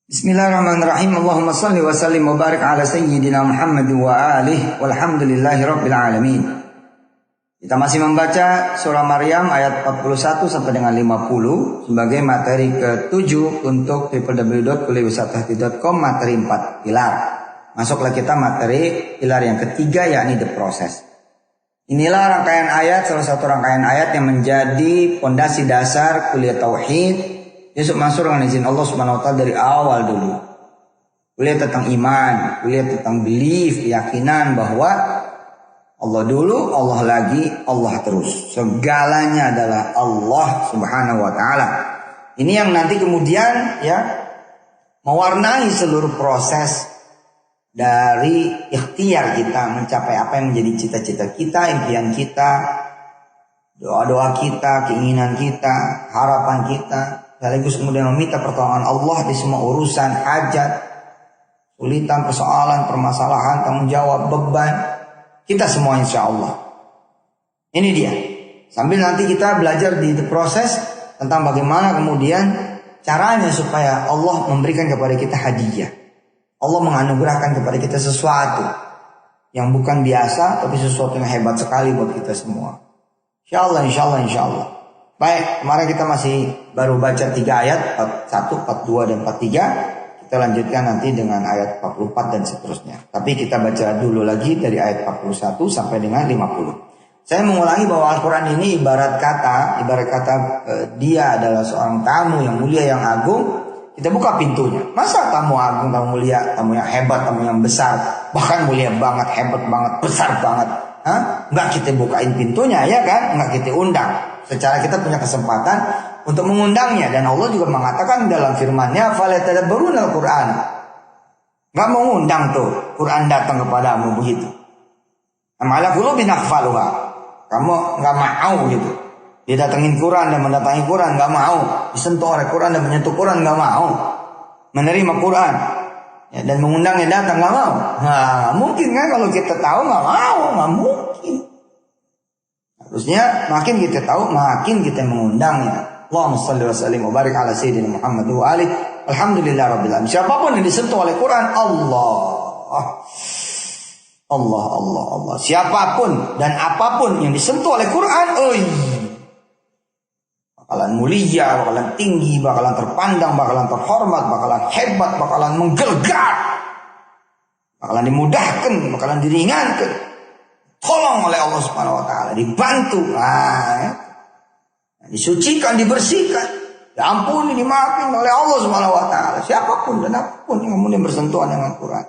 Bismillahirrahmanirrahim. Allahumma salli wa sallim wa barik ala sayyidina Muhammad wa alihi walhamdulillahi rabbil alamin. Kita masih membaca surah Maryam ayat 41 sampai dengan 50 sebagai materi ke-7 untuk www.kuliahwisata.com, materi 4 pilar. Masuklah kita materi pilar yang ketiga, yakni the process. Inilah rangkaian ayat, salah satu rangkaian ayat yang menjadi pondasi dasar kuliah tauhid Yusuf Mansur dengan izin Allah Subhanahu wa taala dari awal dulu. Kuliah tentang iman, kuliah tentang belief, keyakinan bahwa Allah dulu, Allah lagi, Allah terus. Segalanya adalah Allah Subhanahu wa taala. Ini yang nanti kemudian mewarnai seluruh proses dari ikhtiar kita mencapai apa yang menjadi cita-cita kita, impian kita, doa-doa kita, keinginan kita, harapan kita. Sekaligus kemudian meminta pertolongan Allah di semua urusan, hajat, kesulitan, persoalan, permasalahan, tanggung jawab, beban. Kita semua insya Allah. Ini dia. Sambil nanti kita belajar di the process tentang bagaimana kemudian caranya supaya Allah memberikan kepada kita hadiah. Allah menganugerahkan kepada kita sesuatu yang bukan biasa, tapi sesuatu yang hebat sekali buat kita semua. Insya Allah, insya Allah, insya Allah. Baik, kemarin kita masih baru baca 3 ayat, 41, 42, dan 43. Kita lanjutkan nanti dengan ayat 44 dan seterusnya. Tapi kita baca dulu lagi dari ayat 41 sampai dengan 50. Saya mengulangi bahwa Al-Quran ini ibarat kata dia adalah seorang tamu yang mulia, yang agung. Kita buka pintunya. Masa tamu agung, tamu mulia, tamu yang hebat, tamu yang besar, bahkan mulia banget, hebat banget, besar banget, nggak kita bukain pintunya, ya kan? Nggak kita undang. Secara kita punya kesempatan untuk mengundangnya. Dan Allah juga mengatakan dalam firman-Nya, "Falatadabbarunal Qur'an." Enggak mau undang tuh Quran datang kepadamu begitu. Amala qulubin akhfaluha. Kamu enggak mau gitu. Didatengin Quran dan mendatangi Quran enggak mau. Disentuh oleh Quran dan menyentuh Quran enggak mau. Menerima Quran dan mengundangnya datang enggak mau. Nah, mungkin kan kalau kita tahu enggak mau, enggak mungkin. Harusnya makin kita tahu, makin kita mengundangnya. Allahumma shalli wa sallim wa barik ala sayyidina Muhammad wa alihi alhamdulillahirabbil alamin. Siapapun yang disentuh oleh Quran, Allah. Siapapun dan apapun yang disentuh oleh Quran, bakalan mulia, bakalan tinggi, bakalan terpandang, bakalan terhormat, bakalan hebat, bakalan menggelegar, bakalan dimudahkan, bakalan diringankan. Tolong oleh Allah Subhanahu wa taala, dibantu, disucikan, dibersihkan, diampuni, dimaafkan oleh Allah Subhanahu wa taala. Siapapun dan apapun yang kemudian bersentuhan dengan Quran.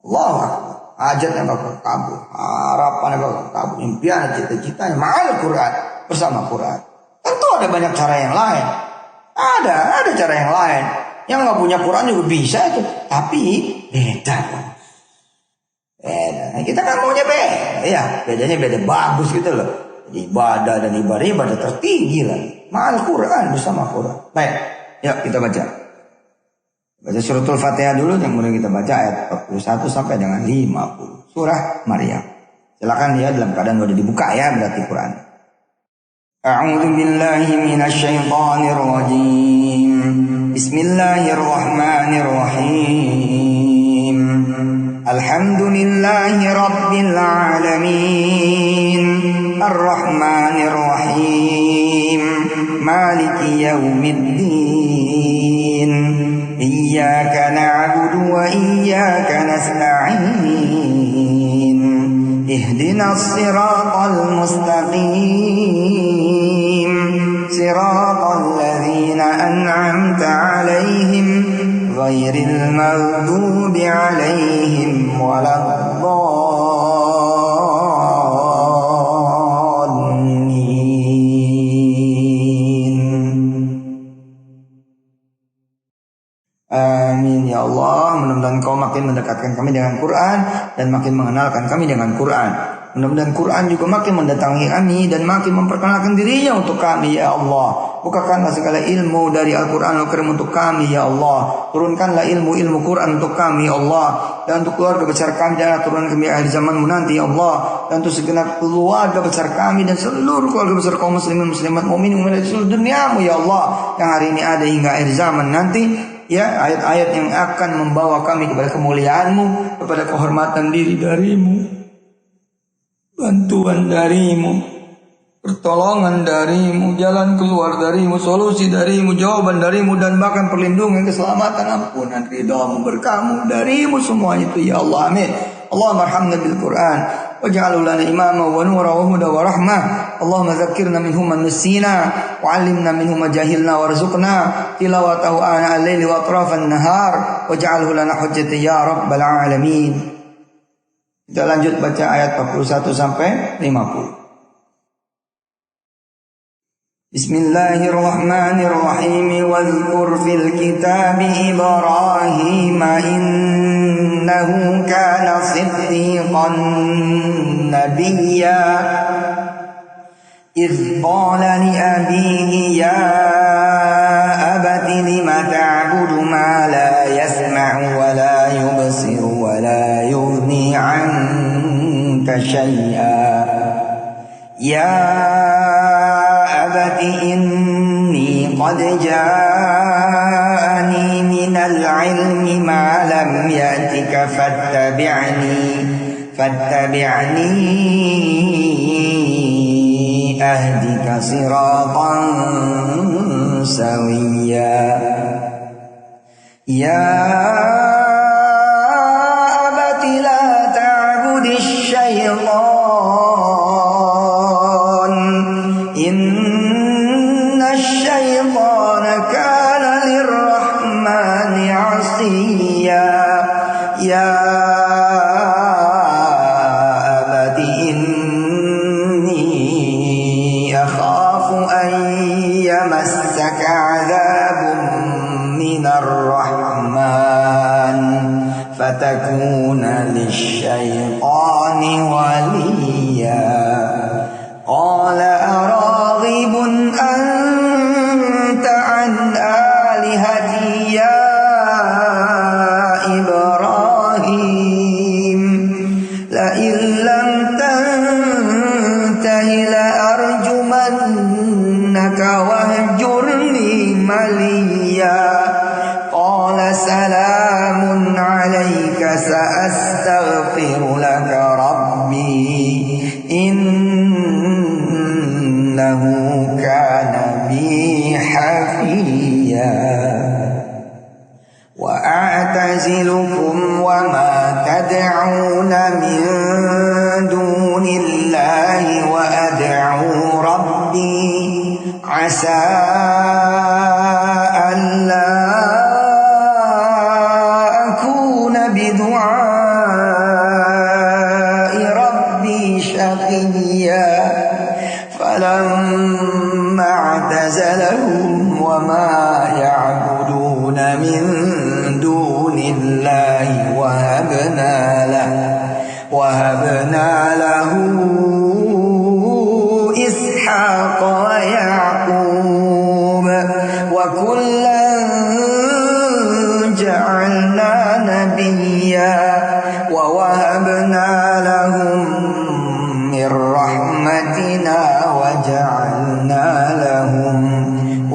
Allahu Akbar. Hajat yang bakal kabul, harapan yang bakal kabul, impian, cita-citanya ma'al Quran, bersama Quran. Tentu ada banyak cara yang lain. Ada cara yang lain. Yang enggak punya Quran juga bisa itu, tapi beda. Beda. Nah, kita kan maunya beda, ya. Bedanya beda bagus gitu loh. Jadi ibadah dan ibadah tertinggi lagi. Ma'al Quran, bersama Quran. Baik, yuk kita baca. Baca suratul Fatihah dulu, kemudian kita baca ayat 41 sampai dengan 50. Surah Maryam. Silakan dia dalam keadaan udah dibuka ya, berarti Quran. A'udzu billahi minasy syaithanir rajim. Bismillahirrahmanirrahim. Alhamdulillahi rabbil alamin. Ar-Rahmanir Rahim. Maliki yaumiddin. Iyyaka na'budu wa iyyaka nasta'in. Ihdinas siratal mustaqim. Siratal ladzina an'amta 'alaihim ghairil maghdubi 'alaihim waladdallin. Amin ya Allah. Mudah-mudahan Kau makin mendekatkan kami dengan Quran dan makin mengenalkan kami dengan Quran. Mudah-mudahan Quran juga makin mendatangi kami dan makin memperkenalkan dirinya untuk kami ya Allah. Bukakanlah segala ilmu dari Al-Quran Al-Karim untuk kami ya Allah. Turunkanlah ilmu-ilmu Quran untuk kami ya Allah. Dan untuk keluarga besar kami dan turunkan kami akhir zamanmu nanti ya Allah. Dan untuk segenap keluarga besar kami dan seluruh keluarga besar kaum muslimin muslimat mukminin di seluruh duniamu ya Allah. Yang hari ini ada hingga akhir zaman nanti. ya ayat-ayat yang akan membawa kami kepada kemuliaan-Mu, kepada kehormatan diri dari-Mu, bantuan dari-Mu, pertolongan dari-Mu, jalan keluar dari-Mu, solusi dari-Mu, jawaban dari-Mu, dan bahkan perlindungan, keselamatan, ampunan, ridha-Mu, berkah-Mu, dari-Mu semua itu ya Allah. Amin. Allahumma arhamna bil Qur'an waj'alhu lana imama wa nura wa huda wa rahmah. Allahumma dzakkirna minhu man nusina wa 'allimna minhu ma jahilna warzuqna tilawatahu ana al-laili wa atrafan nahar waj'alhu lana hujjatan ya rabbal alamin. Kita lanjut baca ayat 41 sampai 50. Bismillahirrahmanirrahim. Wadhkur fil kitabi Ibrahim innahu kana siddiqan nabiyya idh qala li abihi ya abati lima ta'budu ma la yasma'u wa la yubsiru wa la yughni 'anka shay'a ya inni qad ja'ani minal ilmi ma lam ya'tika fattabi'ni ahdika siratan sawiyya ya abati la ta'budish syaitan inna syaitana kana lirrahmani 'asiyya ya abati inni akhafu an yamassaka 'adzabun minar rahman fatakuna lisyaitani waliyya qala araghibun anta an alihati ya Ibrahim la illam tantahi la arjumannaka wahjurni maliya qala salamun alayka sa'astaghfiru laka rabbi innahu kana bi hafiyya wa a'tazilukum wa ma tad'una min dunillahi wa ad'u rabbi asa alla akuna bidu'ai rabbi shaqiyya falamma i'tazalahum wa ma ya'buduna min dunillahi wahabna lahu ishaqa wa ya'qub wa kullan ja'alna nabiyya wa wahabna lahum min rahmatina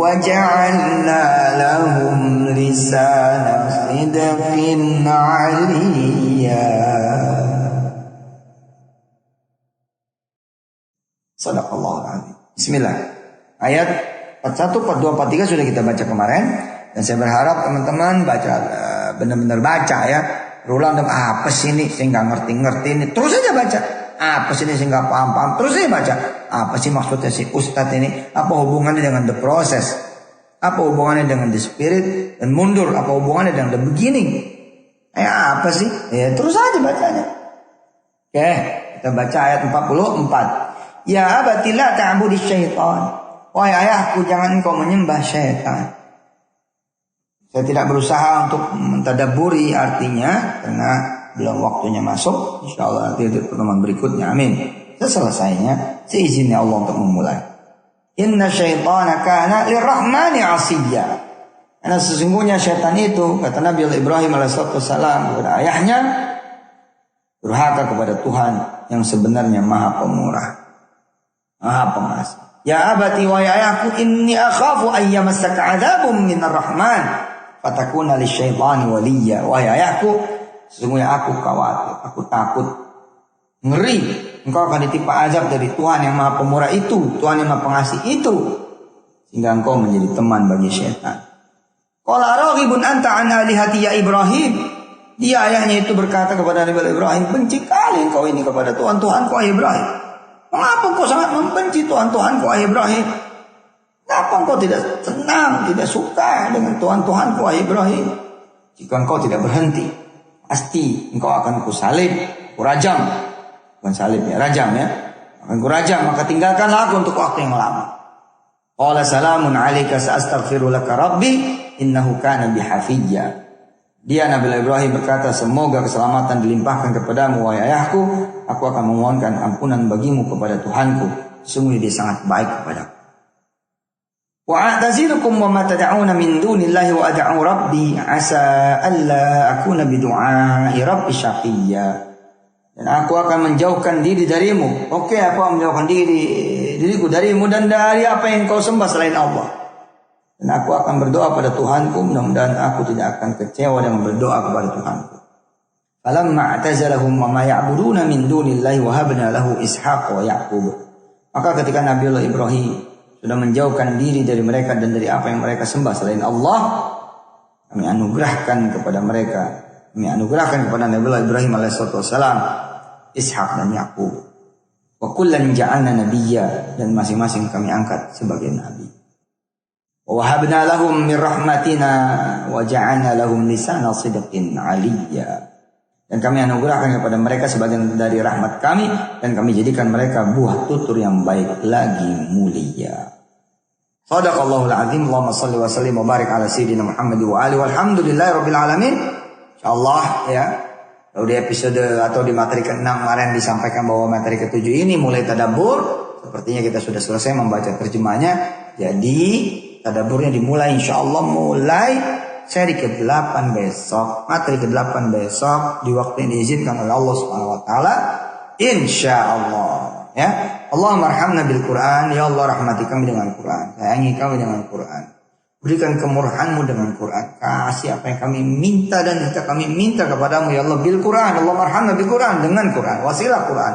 waja'alna lahum lisana sidqin 'aliyya. Sadaqallahul azim. Bismillah. Ayat 41, 42, 43 sudah kita baca kemarin, dan saya berharap teman-teman baca benar-benar baca ya. Berulang dan apa sih ini saya nggak ngerti ini, terus aja baca. Apa sih ini saya nggak paham, terus aja baca. Apa sih maksudnya si ustadz ini? Apa hubungannya dengan the process? Apa hubungannya dengan the spirit dan mundur? Apa hubungannya dengan the beginning? Apa sih? Ya terus aja bacanya. Oke, kita baca ayat 44. Ya abati la ta'budish syaitan. Wahai ayahku, jangan engkau menyembah syaitan. Saya tidak berusaha untuk mentadabburi artinya karena belum waktunya masuk. Insyaallah nanti di pertemuan berikutnya. Amin. Selesainya seizinnya Allah untuk memulai. Inna syaitana kana lirrahmani 'asiyya. Karena sesungguhnya syaitan itu, kata Nabi Ibrahim alaihissalam kepada ayahnya, durhaka kepada Tuhan yang sebenarnya Maha Pemurah, Maha Pengasih. Ya abati wa ya ayahku inni akhafu ayyamassaka 'adzabun minar rahman fatakuna lisyaitani waliya. Wahai ayahku, sesungguhnya aku khawatir, aku takut, ngeri engkau akan ditimpa azab dari Tuhan yang Maha Pemurah itu, Tuhan yang Maha Pengasih itu, sehingga engkau menjadi teman bagi syaitan. Qala raghibun anta an alihati ya Ibrahim. Dia ayahnya itu berkata kepada Nabi Ibrahim, benci kali engkau ini kepada Tuhan-Tuhanku wahai Ibrahim. Mengapa engkau sangat membenci Tuhan-Tuhanku wahai Ibrahim? Kenapa engkau tidak senang, tidak suka dengan Tuhan-Tuhanku wahai Ibrahim? Jika engkau tidak berhenti, pasti engkau akan kusalib, kurajam. Bukan salib ya, rajam ya. Akan kurajam, maka tinggalkanlah aku untuk waktu yang lama. Qala salamun alaika sa'astaghfiru laka rabbi innahu kana bihafiyya. Dia Nabi Ibrahim berkata, semoga keselamatan dilimpahkan kepadamu wahai ayahku, aku akan memohonkan ampunan bagimu kepada Tuhanku, sungguh dia sangat baik kepadaku. Wa a'tazilukum wa ma tad'una min dunillahi wa ad'u rabbi asa alla akuna bidu'ai rabbi syaqiyya. Dan aku akan menjauhkan diri darimu. Oke, aku akan menjauhkan diriku darimu dan dari apa yang kau sembah selain Allah. Dan aku akan berdoa pada Tuhanku, mudah-mudahan aku tidak akan kecewa dengan berdoa kepada Tuhanku. Falamma a'tazalahum wa ma ya'buduna min dunillahi wa habna lahu Ishaq wa Ya'qub. Maka ketika Nabiullah Ibrahim sudah menjauhkan diri dari mereka dan dari apa yang mereka sembah selain Allah, kami anugerahkan kepada mereka, kami anugerahkan kepada Nabiullah Ibrahim alaihissalam Ishaq dan Ya'qub. Wa kullan ja'alna nabiyya, dan masing-masing kami angkat sebagai nabi. Wa wahabna lahum min rahmatina wa ja'alna lahum lisana sidqin 'aliyya. Dan kami anugerahkan kepada mereka sebagian dari rahmat kami, dan kami jadikan mereka buah tutur yang baik lagi mulia. Shadaqallahul azim. Allahumma shalli wa sallim wa barik ala sayyidina Muhammad wa alihi walhamdulillahirabbil alamin. Insyaallah ya. Kalau di episode atau di materi ke-6 kemarin disampaikan bahwa materi ke-7 ini mulai tadabbur. Sepertinya kita sudah selesai membaca terjemahnya. Jadi tadaburnya dimulai insyaallah mulai seri ke-8 besok, materi ke-8 besok di waktu yang diizinkan oleh Allah Subhanahu wa taala insyaallah ya. Allahumma arhamna bil Quran, ya Allah rahmati kami dengan Quran, sayangi kami dengan Quran. Berikan kemurahan-Mu dengan Quran. Kasih apa yang kami minta dan kami minta kepadamu ya Allah bil Quran. Allahumma arhamna bil Quran, dengan Quran, wasilah Quran.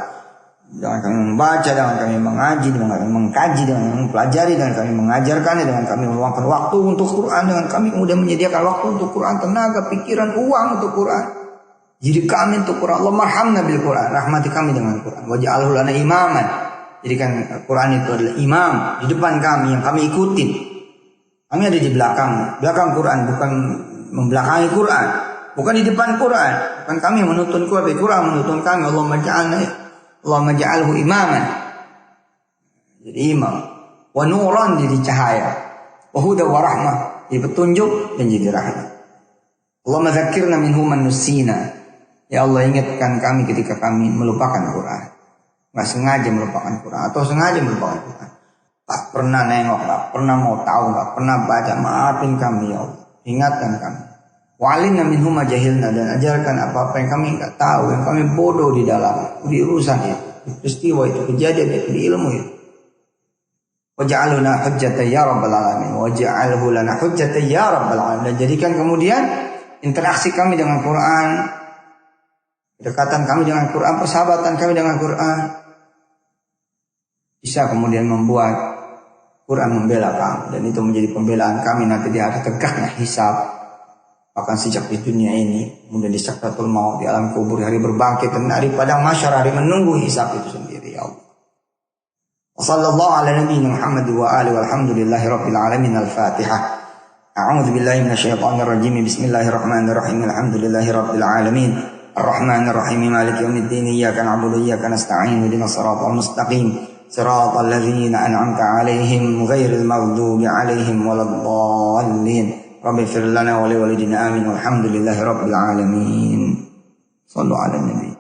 Dengan kami membaca, dengan kami mengaji, dengan kami mengkaji, dengan kami mempelajari, dengan kami mengajarkannya, dengan kami meluangkan waktu untuk Quran, dengan kami kemudian menyediakan waktu untuk Quran, tenaga, pikiran, uang untuk Quran. Jadi kami untuk Quran. Allahumma arhamna bil Quran, rahmati kami dengan Quran. Waj'alhu lana imaman. Jadikan Quran itu adalah imam di depan kami yang kami ikutin. Kami ada di belakang Quran, bukan membelakangi Quran, bukan di depan Quran, bukan kami menuntun Quran menuntun kami. Allahumma ja'alhu imaman, jadi imam, wa nuran, jadi cahaya, wa huda wa rahmah, jadi petunjuk dan jadi rahmat. Allahumma dzakirna minhu man nusina, ya Allah ingatkan kami ketika kami melupakan Quran, nggak sengaja melupakan Quran atau sengaja melupakan Quran, tak pernah nengok, tak pernah mau tahu, tak pernah baca, maafin kami ya Allah, ingatkan kami. Wa'alimna minhum ma jahilna, dan ajarkan apa-apa yang kami enggak tahu, yang kami bodoh di dalam di urusan itu, di peristiwa itu, kejadian itu, di ilmu itu. Waj'alna hujjatan ya rabbal alamin, waj'alhu lana hujjatan ya rabbal alamin. Dan jadikan kemudian interaksi kami dengan Quran, kedekatan kami dengan Quran, persahabatan kami dengan Quran bisa kemudian membuat Quran membela kami, dan itu menjadi pembelaan kami nanti di hari tegaknya hisab. Bahkan sejak di dunia ini, kemudian di sakratul maut, di alam kubur, hari berbangkit, dan hari padang mahsyar, hari menunggu hisab itu sendiri ya Allah. Wassallallahu ala nabiyina Muhammad wa alihi walhamdulillahi rabbil alamin. Al-Fatihah. A'udzu billahi minasyaitonir rajim. Bismillahirrahmanirrahim. Alhamdulillahi rabbil alamin. Ar-Rahmanir Rahim. Maliki yaumiddin. Iyyaka na'budu wa iyyaka nasta'in. Ihdinas siratal mustaqim. Siratal ladzina an'amta 'alaihim ghairil maghdubi 'alaihim waladdallin. Rabbi fir lana wa li walidina amin walhamdulillahi rabbil alamin. Sallu ala nabi.